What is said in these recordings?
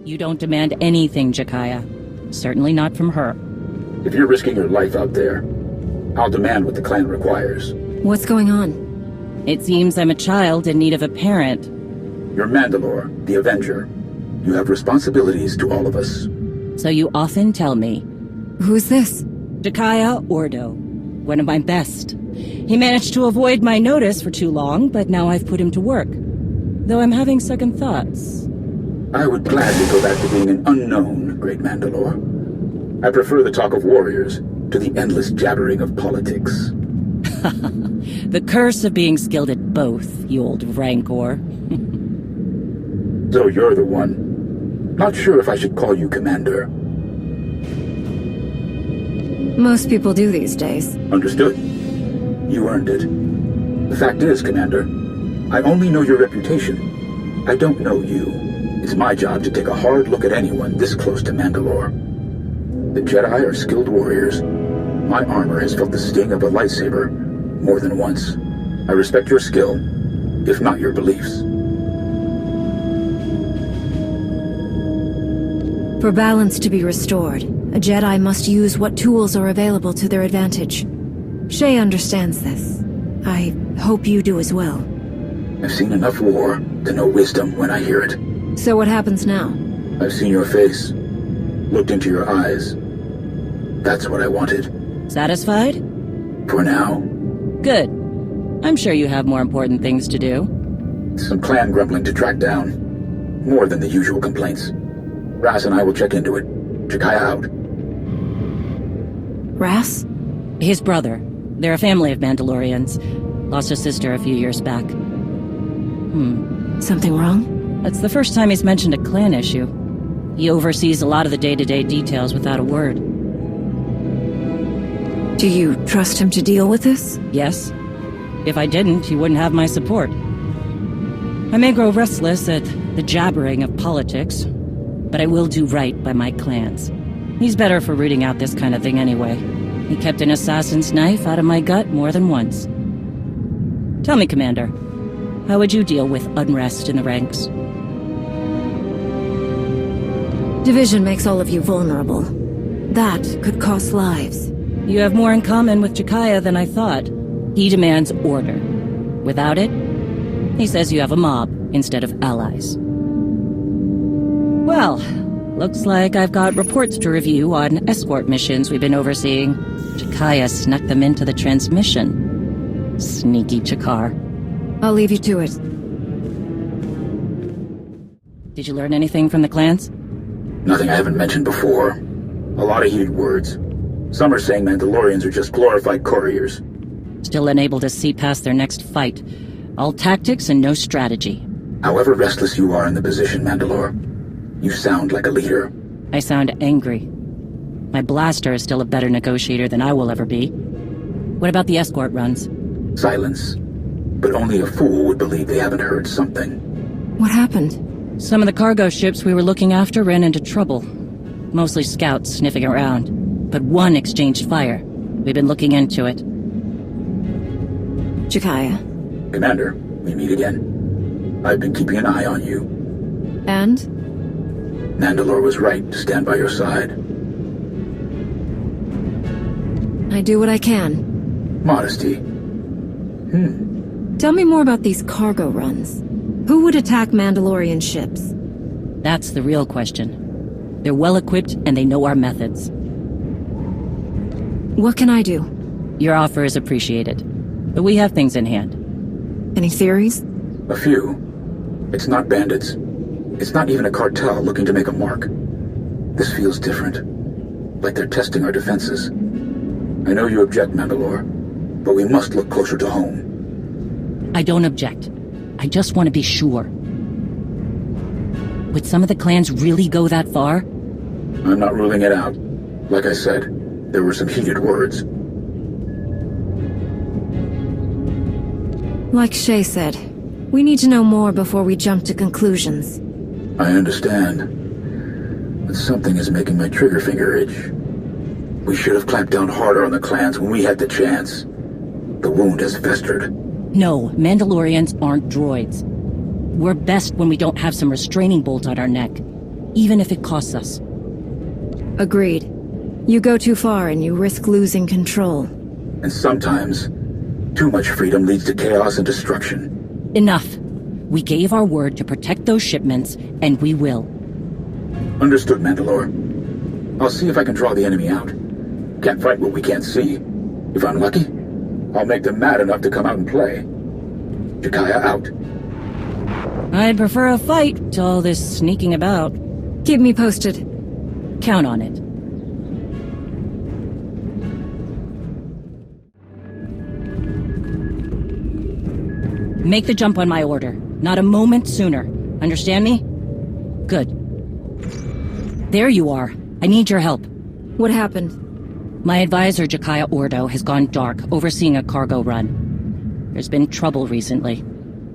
You don't demand anything, Jakaya. Certainly not from her. If you're risking your life out there, I'll demand what the clan requires. What's going on? It seems I'm a child in need of a parent. You're Mandalore, the Avenger. You have responsibilities to all of us. So you often tell me. Who's this? Jakaya Ordo. One of my best. He managed to avoid my notice for too long, but now I've put him to work. Though I'm having second thoughts. I would gladly go back to being an unknown, Great Mandalore. I prefer the talk of warriors to the endless jabbering of politics. The curse of being skilled at both, you old rancor. So you're the one. Not sure if I should call you Commander. Most people do these days. Understood. You earned it. The fact is, Commander, I only know your reputation. I don't know you. It's my job to take a hard look at anyone this close to Mandalore. The Jedi are skilled warriors. My armor has felt the sting of a lightsaber more than once. I respect your skill, if not your beliefs. For balance to be restored, a Jedi must use what tools are available to their advantage. Shay understands this. I hope you do as well. I've seen enough war to know wisdom when I hear it. So what happens now? I've seen your face, looked into your eyes. That's what I wanted. Satisfied? For now. Good. I'm sure you have more important things to do. Some clan grumbling to track down. More than the usual complaints. Ras and I will check into it. Jakaya out. Ras? His brother. They're a family of Mandalorians. Lost a sister a few years back. Something wrong? That's the first time he's mentioned a clan issue. He oversees a lot of the day-to-day details without a word. Do you trust him to deal with this? Yes. If I didn't, he wouldn't have my support. I may grow restless at the jabbering of politics, but I will do right by my clans. He's better for rooting out this kind of thing anyway. He kept an assassin's knife out of my gut more than once. Tell me, Commander, how would you deal with unrest in the ranks? Division makes all of you vulnerable. That could cost lives. You have more in common with Jakaya than I thought. He demands order. Without it, he says you have a mob instead of allies. Well, looks like I've got reports to review on escort missions we've been overseeing. Jakaya snuck them into the transmission. Sneaky Chakar. I'll leave you to it. Did you learn anything from the clans? Nothing I haven't mentioned before. A lot of heated words. Some are saying Mandalorians are just glorified couriers. Still unable to see past their next fight. All tactics and no strategy. However restless you are in the position, Mandalore, you sound like a leader. I sound angry. My blaster is still a better negotiator than I will ever be. What about the escort runs? Silence. But only a fool would believe they haven't heard something. What happened? Some of the cargo ships we were looking after ran into trouble. Mostly scouts sniffing around. But one exchanged fire. We've been looking into it. Jakaya. Commander, we meet again. I've been keeping an eye on you. And? Mandalore was right to stand by your side. I do what I can. Modesty. Tell me more about these cargo runs. Who would attack Mandalorian ships? That's the real question. They're well-equipped and they know our methods. What can I do? Your offer is appreciated, but we have things in hand. Any theories? A few. It's not bandits. It's not even a cartel looking to make a mark. This feels different. Like they're testing our defenses. I know you object, Mandalore, but we must look closer to home. I don't object. I just want to be sure. Would some of the clans really go that far? I'm not ruling it out. Like I said, there were some heated words. Like Shay said, we need to know more before we jump to conclusions. I understand. But something is making my trigger finger itch. We should have clamped down harder on the clans when we had the chance. The wound has festered. No, Mandalorians aren't droids. We're best when we don't have some restraining bolt on our neck. even if it costs us. Agreed. You go too far and you risk losing control. And sometimes, too much freedom leads to chaos and destruction. Enough. We gave our word to protect those shipments, and we will. Understood, Mandalore. I'll see if I can draw the enemy out. Can't fight what we can't see. If I'm lucky, I'll make them mad enough to come out and play. Jakaya out. I'd prefer a fight to all this sneaking about. Keep me posted. Count on it. Make the jump on my order. Not a moment sooner. Understand me? Good. There you are. I need your help. What happened? My advisor, Jakaya Ordo, has gone dark, overseeing a cargo run. There's been trouble recently.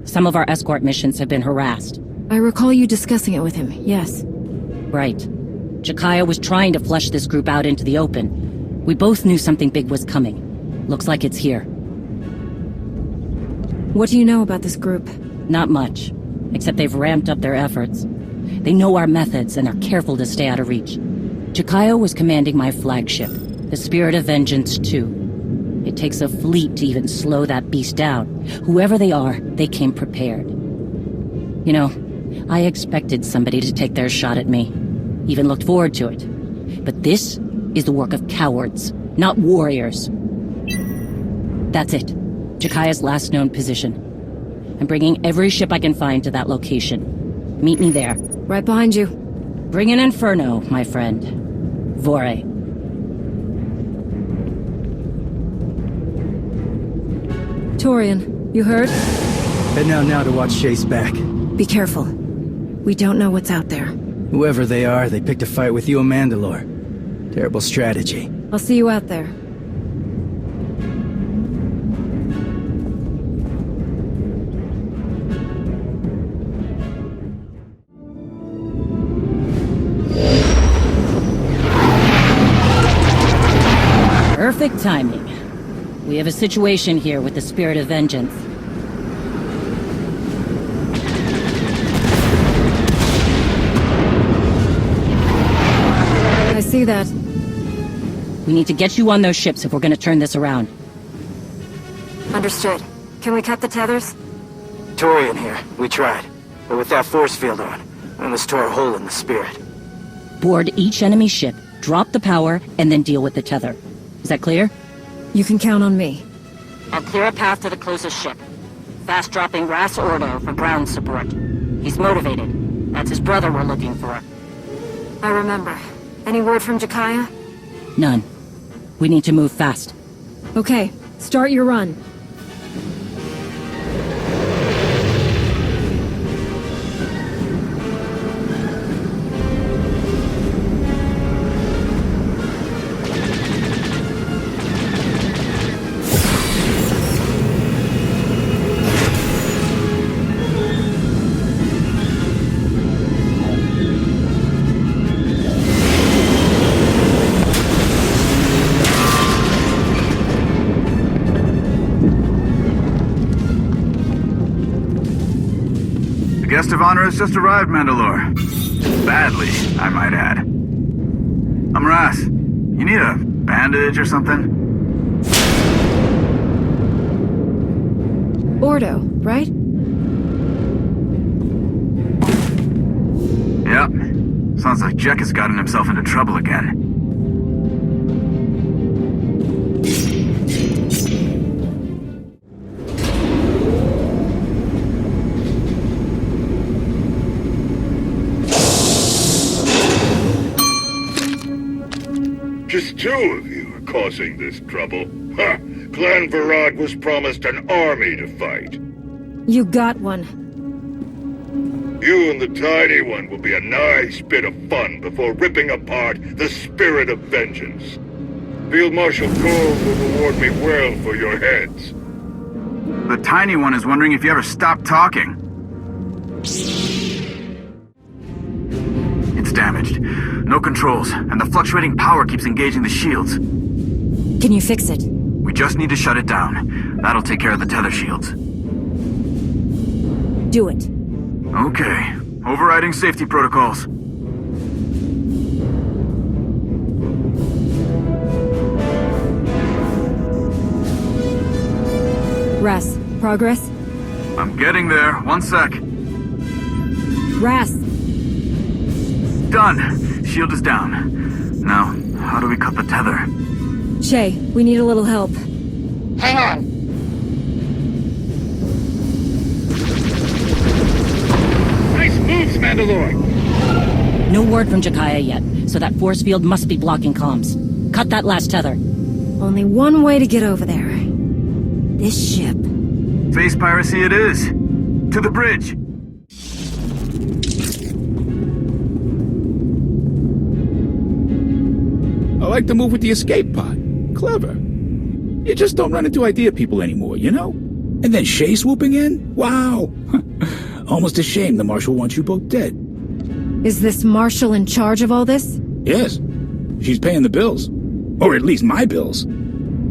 Some of our escort missions have been harassed. I recall you discussing it with him, yes. Right. Jakaya was trying to flush this group out into the open. We both knew something big was coming. Looks like it's here. What do you know about this group? Not much, except they've ramped up their efforts. They know our methods and are careful to stay out of reach. Jakaya was commanding my flagship, the Spirit of Vengeance 2. It takes a fleet to even slow that beast down. Whoever they are, they came prepared. You know, I expected somebody to take their shot at me. Even looked forward to it. But this is the work of cowards, not warriors. That's it. Jakaya's last known position. I'm bringing every ship I can find to that location. Meet me there. Right behind you. Bring an inferno, my friend. Vore. Torian, you heard? Head now to watch Chase back. Be careful. We don't know what's out there. Whoever they are, they picked a fight with you and Mandalore. Terrible strategy. I'll see you out there. Perfect timing. We have a situation here with the Spirit of Vengeance. I see that. We need to get you on those ships if we're gonna turn this around. Understood. Can we cut the tethers? Torian here. We tried. But with that force field on, we almost tore a hole in the Spirit. Board each enemy ship, drop the power, and then deal with the tether. Is that clear? You can count on me. I'll clear a path to the closest ship. Fast-dropping Ras Ordo for ground support. He's motivated. That's his brother we're looking for. I remember. Any word from Jakaya? None. We need to move fast. Okay, start your run. Guest of honor has just arrived, Mandalore. Badly, I might add. I'm Ras. You need a bandage or something? Ordo, right? Yep. Sounds like Jek has gotten himself into trouble again. Just two of you are causing this trouble. Ha! Clan Varad was promised an army to fight. You got one. You and the tiny one will be a nice bit of fun before ripping apart the Spirit of Vengeance. Field Marshal Cole will reward me well for your heads. The tiny one is wondering if you ever stop talking. It's damaged. No controls, and the fluctuating power keeps engaging the shields. Can you fix it? We just need to shut it down. That'll take care of the tether shields. Do it. Okay. Overriding safety protocols. Progress? I'm getting there. 1 sec. Ras, Done. Shield is down. Now, how do we cut the tether? Shay, we need a little help. Hang on. Nice moves, Mandalore! No word from Jakaya yet, so that force field must be blocking comms. Cut that last tether. Only one way to get over there. This ship. Space piracy it is. To the bridge. I like to move with the escape pod. Clever. You just don't run into idea people anymore, you know? And then Shay swooping in? Wow! Almost a shame the Marshal wants you both dead. Is this Marshal in charge of all this? Yes. She's paying the bills. Or at least my bills.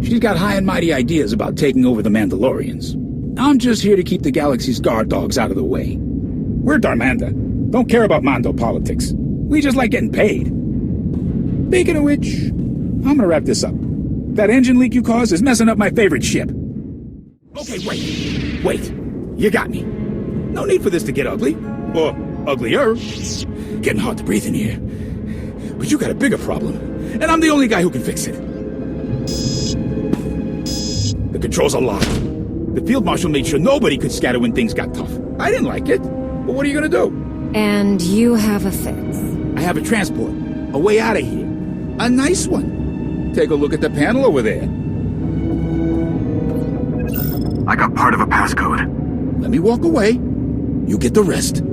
She's got high and mighty ideas about taking over the Mandalorians. I'm just here to keep the galaxy's guard dogs out of the way. We're Darmanda. Don't care about Mando politics. We just like getting paid. Speaking of which, I'm gonna wrap this up. That engine leak you caused is messing up my favorite ship. Okay, wait. You got me. No need for this to get ugly. Or uglier. Getting hard to breathe in here. But you got a bigger problem, and I'm the only guy who can fix it. The controls are locked. The Field Marshal made sure nobody could scatter when things got tough. I didn't like it, but what are you gonna do? And you have a fix. I have a transport, a way out of here. A nice one. Take a look at the panel over there. I got part of a passcode. Let me walk away. You get the rest.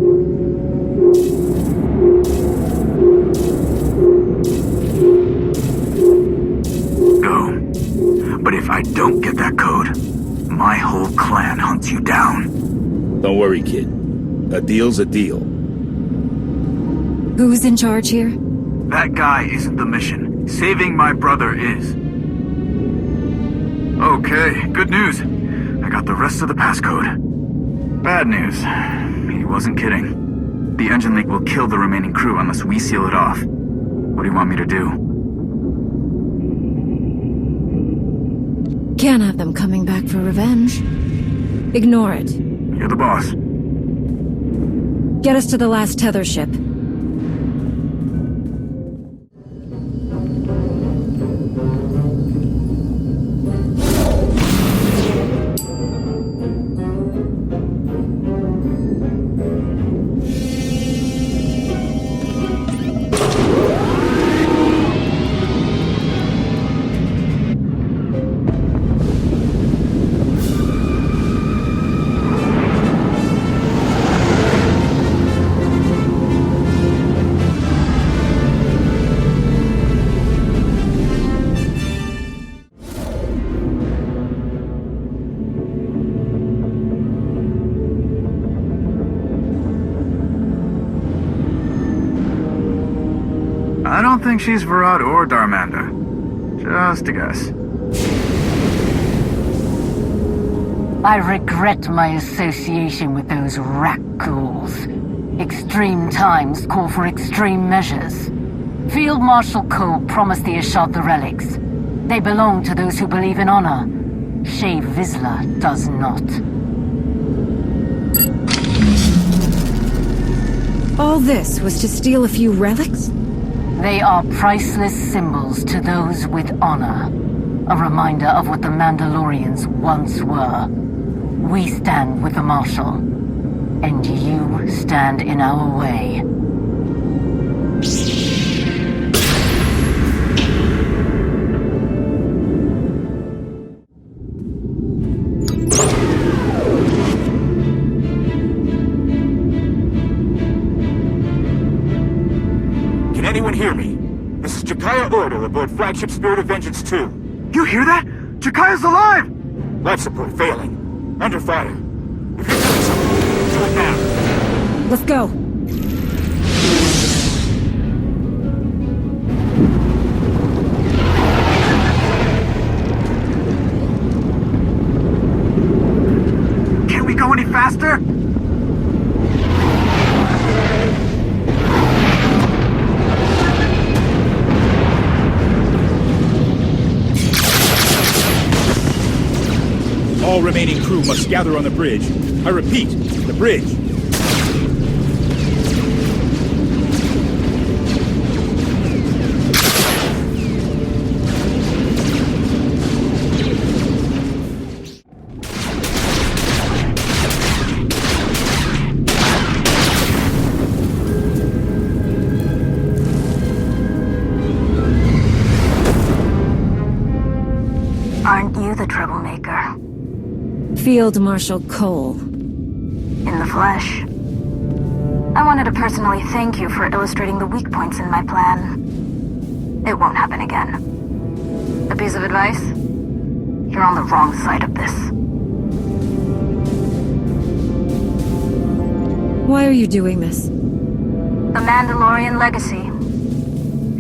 Go. But if I don't get that code, my whole clan hunts you down. Don't worry, kid. A deal's a deal. Who's in charge here? That guy isn't the mission. Saving my brother is. Okay, good news. I got the rest of the passcode. Bad news. He wasn't kidding. The engine leak will kill the remaining crew unless we seal it off. What do you want me to do? Can't have them coming back for revenge. Ignore it. You're the boss. Get us to the last tether ship. I don't think she's Varad or Darmanda. Just a guess. I regret my association with those rat ghouls. Extreme times call for extreme measures. Field Marshal Cole promised the Ishad the relics. They belong to those who believe in honor. Shay Vizsla does not. All this was to steal a few relics? They are priceless symbols to those with honor. A reminder of what the Mandalorians once were. We stand with the Marshal, and you stand in our way. Can anyone hear me? This is Jakaya Order aboard Flagship Spirit of Vengeance 2. You hear that? Jakaya's alive! Life support failing. Under fire. If you're doing something, do it now. Let's go. Can't we go any faster? All remaining crew must gather on the bridge. I repeat, the bridge. Aren't you the troublemaker? Field Marshal Cole. In the flesh. I wanted to personally thank you for illustrating the weak points in my plan. It won't happen again. A piece of advice? You're on the wrong side of this. Why are you doing this? The Mandalorian legacy.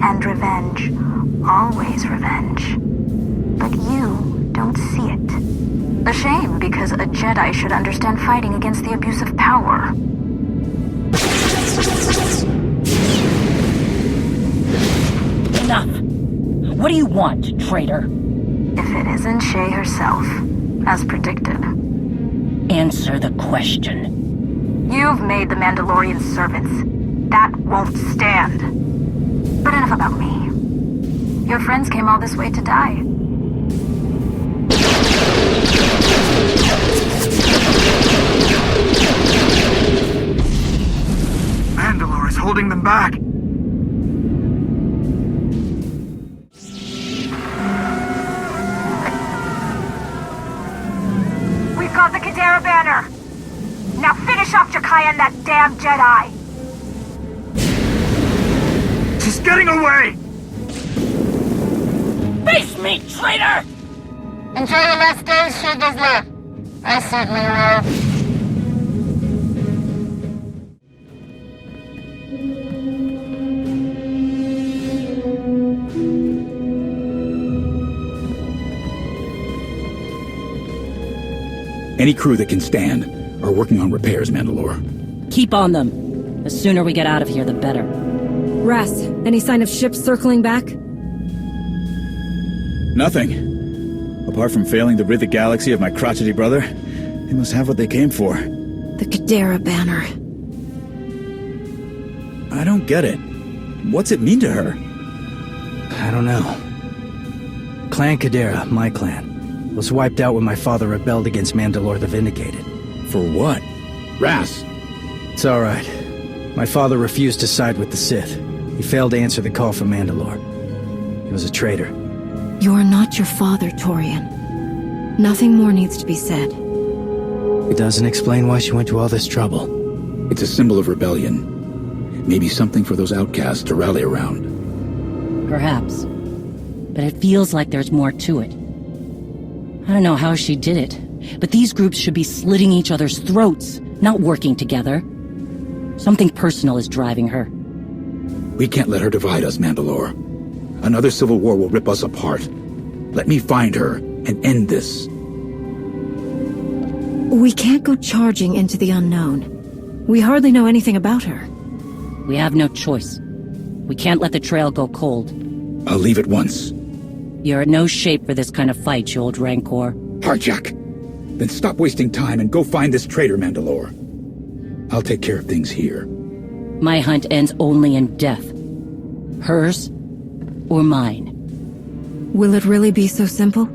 And revenge. Always revenge. But you don't see it. A shame, because a Jedi should understand fighting against the abuse of power. Enough! What do you want, traitor? If it isn't Shay herself, as predicted. Answer the question. You've made the Mandalorian servants. That won't stand. But enough about me. Your friends came all this way to die. Mandalore is holding them back. We've got the Kadera banner. Now finish off Jakaya and that damn Jedi. She's getting away! Face me, traitor! Enjoy the last days she does live. I certainly will. Any crew that can stand are working on repairs, Mandalore. Keep on them. The sooner we get out of here, the better. Ras, any sign of ships circling back? Nothing. Apart from failing to rid the galaxy of my crotchety brother, they must have what they came for. The Kadera banner. I don't get it. What's it mean to her? I don't know. Clan Kadera, my clan, was wiped out when my father rebelled against Mandalore the Vindicated. For what? Ras! It's alright. My father refused to side with the Sith. He failed to answer the call from Mandalore. He was a traitor. You're not your father, Torian. Nothing more needs to be said. It doesn't explain why she went to all this trouble. It's a symbol of rebellion. Maybe something for those outcasts to rally around. Perhaps. But it feels like there's more to it. I don't know how she did it, but these groups should be slitting each other's throats, not working together. Something personal is driving her. We can't let her divide us, Mandalore. Another civil war will rip us apart. Let me find her and end this. We can't go charging into the unknown. We hardly know anything about her. We have no choice. We can't let the trail go cold. I'll leave at once. You're in no shape for this kind of fight, you old Rancor. Harjak! Then stop wasting time and go find this traitor, Mandalore. I'll take care of things here. My hunt ends only in death. Hers or mine. Will it really be so simple?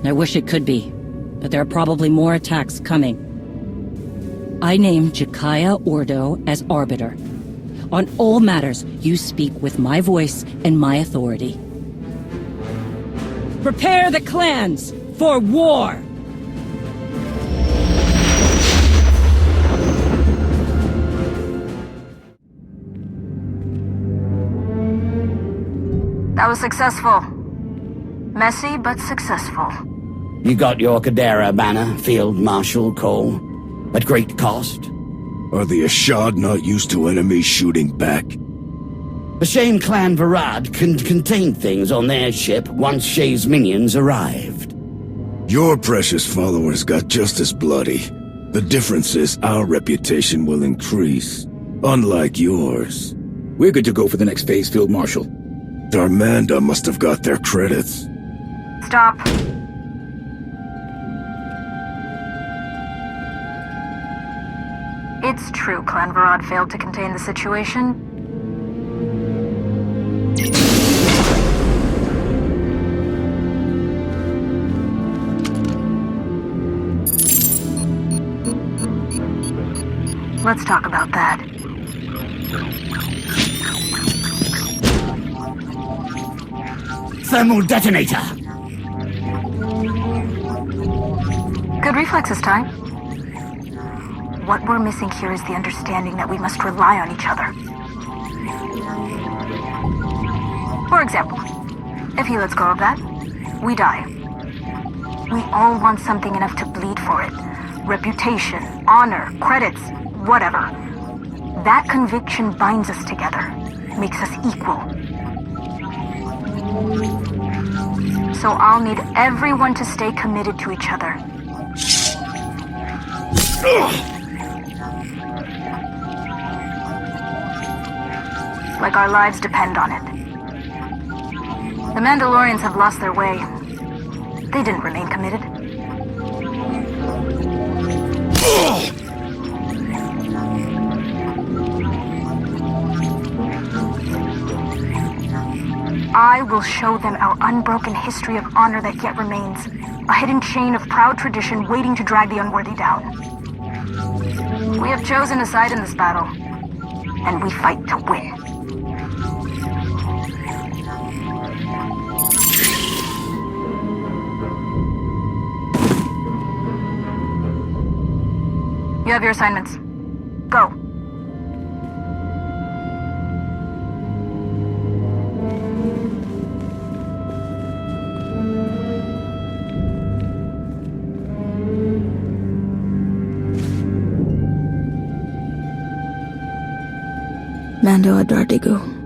I wish it could be, but there are probably more attacks coming. I name Jakaya Ordo as Arbiter. On all matters, you speak with my voice and my authority. Prepare the clans for war! That was successful. Messy, but successful. You got your Kadera banner, Field Marshal Cole, at great cost. Are the Ashad not used to enemies shooting back? The Shane clan Varad can contain things on their ship once Shay's minions arrived. Your precious followers got just as bloody. The difference is our reputation will increase, unlike yours. We're good to go for the next phase, Field Marshal. Darmanda must have got their credits. Stop. It's true Clan Varad failed to contain the situation. Let's talk about that. Thermal detonator! Good reflexes, Ty. What we're missing here is the understanding that we must rely on each other. For example, if he lets go of that, we die. We all want something enough to bleed for it. Reputation, honor, credits, whatever. That conviction binds us together, makes us equal. So I'll need everyone to stay committed to each other. Like our lives depend on it. The Mandalorians have lost their way. They didn't remain committed. I will show them our unbroken history of honor that yet remains. A hidden chain of proud tradition waiting to drag the unworthy down. We have chosen a side in this battle, and we fight to win. You have your assignments. Go. Mando Adardigu.